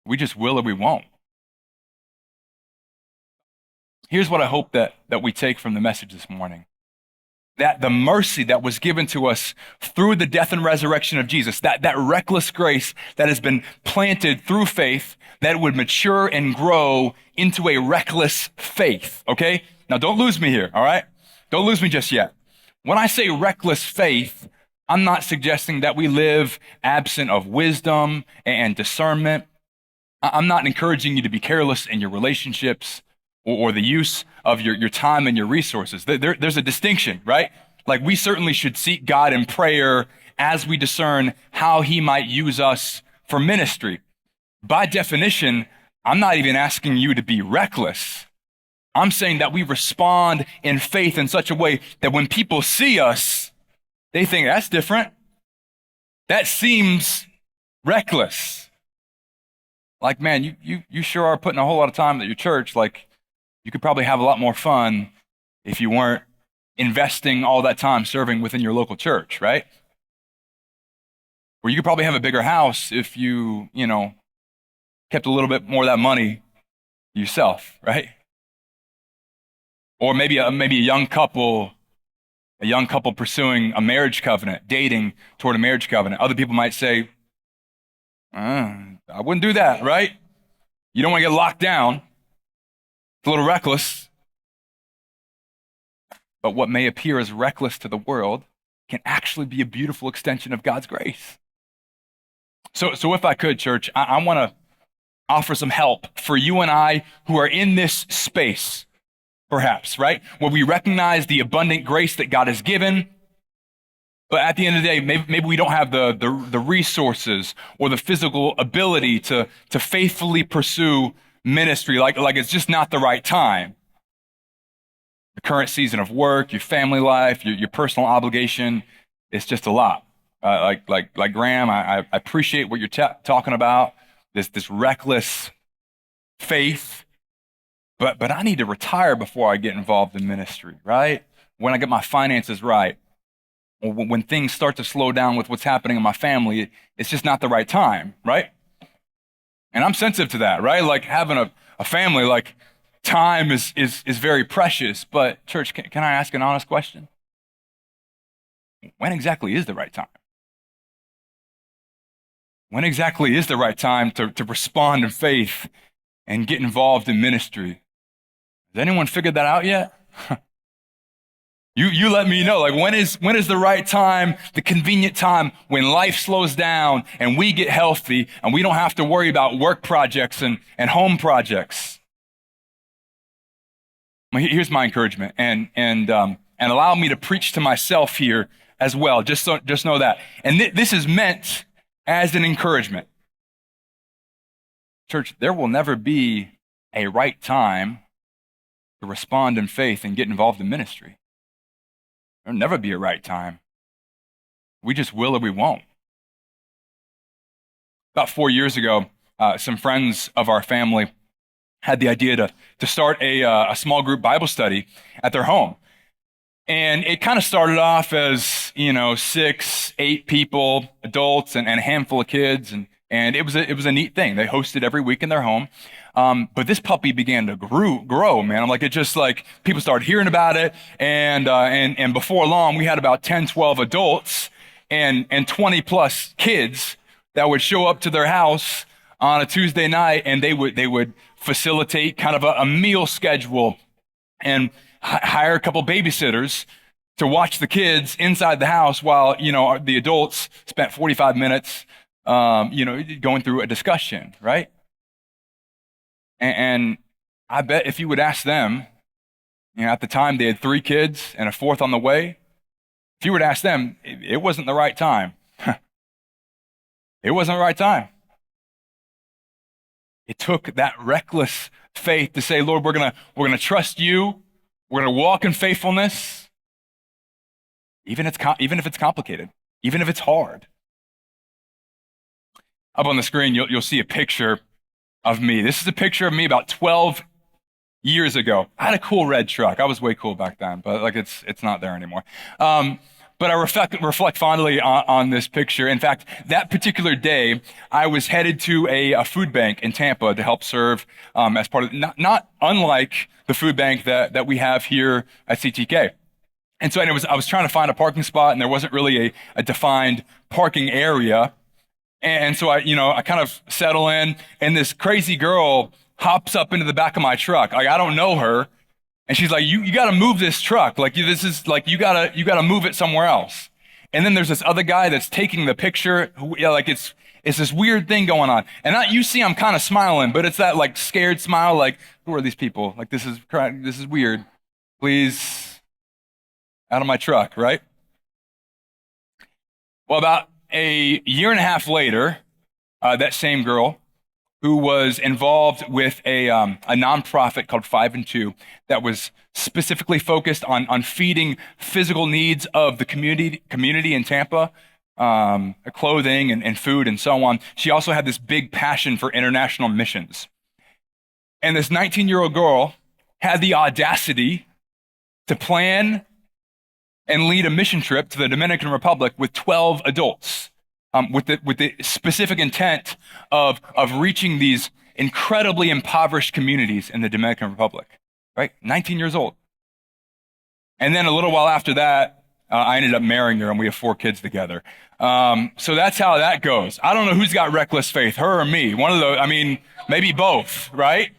We just will or we won't. Here's what I hope that we take from the message this morning. That the mercy that was given to us through the death and resurrection of Jesus, that reckless grace that has been planted through faith, that would mature and grow into a reckless faith, okay? Now don't lose me here, all right? Don't lose me just yet. When I say reckless faith, I'm not suggesting that we live absent of wisdom and discernment. I'm not encouraging you to be careless in your relationships or the use of your time and your resources. There's a distinction, right? Like we certainly should seek God in prayer as we discern how he might use us for ministry. By definition, I'm not even asking you to be reckless. I'm saying that we respond in faith in such a way that when people see us, they think that's different. That seems reckless. Like, man, you sure are putting a whole lot of time at your church. Like, you could probably have a lot more fun if you weren't investing all that time serving within your local church, right? Or you could probably have a bigger house if you kept a little bit more of that money yourself, right? Or maybe a young couple pursuing a marriage covenant, dating toward a marriage covenant. Other people might say, I wouldn't do that, right? You don't want to get locked down. It's a little reckless. But what may appear as reckless to the world can actually be a beautiful extension of God's grace. So if I could, church, I want to offer some help for you and I who are in this space, perhaps, right? Where we recognize the abundant grace that God has given, but at the end of the day, maybe we don't have the resources or the physical ability to faithfully pursue ministry, like it's just not the right time. The current season of work, your family life, your personal obligation, it's just a lot. Like Graham, I appreciate what you're talking about, this reckless faith, but I need to retire before I get involved in ministry, right? When I get my finances right, or when things start to slow down with what's happening in my family, it's just not the right time, right? And I'm sensitive to that, right? Like having a family, like time is very precious. But church, can I ask an honest question? When exactly is the right time? When exactly is the right time to respond in faith and get involved in ministry? Has anyone figured that out yet? You let me know, like when is the right time, the convenient time when life slows down and we get healthy and we don't have to worry about work projects and home projects. Well, here's my encouragement and allow me to preach to myself here as well. Just know that. And this is meant as an encouragement. Church, there will never be a right time to respond in faith and get involved in ministry. There'll never be a right time. We just will or we won't. About 4 years ago, some friends of our family had the idea to start a small group Bible study at their home. And it kind of started off as, 6, 8 people, adults, and a handful of kids. And it was a neat thing. They hosted every week in their home. But this puppy began to grow, man. I'm like, it just like people started hearing about it. And before long, we had about 10, 12 adults and 20 plus kids that would show up to their house on a Tuesday night, and they would facilitate kind of a meal schedule and hire a couple babysitters to watch the kids inside the house while, the adults spent 45 minutes, going through a discussion, right? And I bet if you would ask them, at the time they had 3 kids and a 4th on the way, if you would ask them, it wasn't the right time. It wasn't the right time. It took that reckless faith to say, Lord, we're gonna trust you. We're gonna walk in faithfulness, even if it's complicated, even if it's hard. Up on the screen, you'll see a picture of me. This is a picture of me about 12 years ago. I had a cool red truck. I was way cool back then, but like it's not there anymore. But But I reflect fondly on this picture. In fact, that particular day, I was headed to a food bank in Tampa to help serve as part of, not unlike the food bank that we have here at CTK. And so I was trying to find a parking spot, and there wasn't really a defined parking area. And so I kind of settle in, and this crazy girl hops up into the back of my truck. Like, I don't know her. And she's like, you got to move this truck. Like, this is like, you got to move it somewhere else. And then there's this other guy that's taking the picture. Like, it's this weird thing going on. And you see, I'm kind of smiling, but it's that like scared smile. Like, who are these people? Like, this is weird. Please, out of my truck, right? Well, about a year and a half later, that same girl who was involved with a nonprofit called 5 and 2 that was specifically focused on feeding physical needs of the community in Tampa, clothing and food and so on. She also had this big passion for international missions. And this 19-year-old girl had the audacity to plan and lead a mission trip to the Dominican Republic with 12 adults. With the specific intent of reaching these incredibly impoverished communities in the Dominican Republic, right? 19 years old. And then a little while after that, I ended up marrying her, and we have 4 kids together. So that's how that goes. I don't know who's got reckless faith, her or me. One of those, maybe both, right?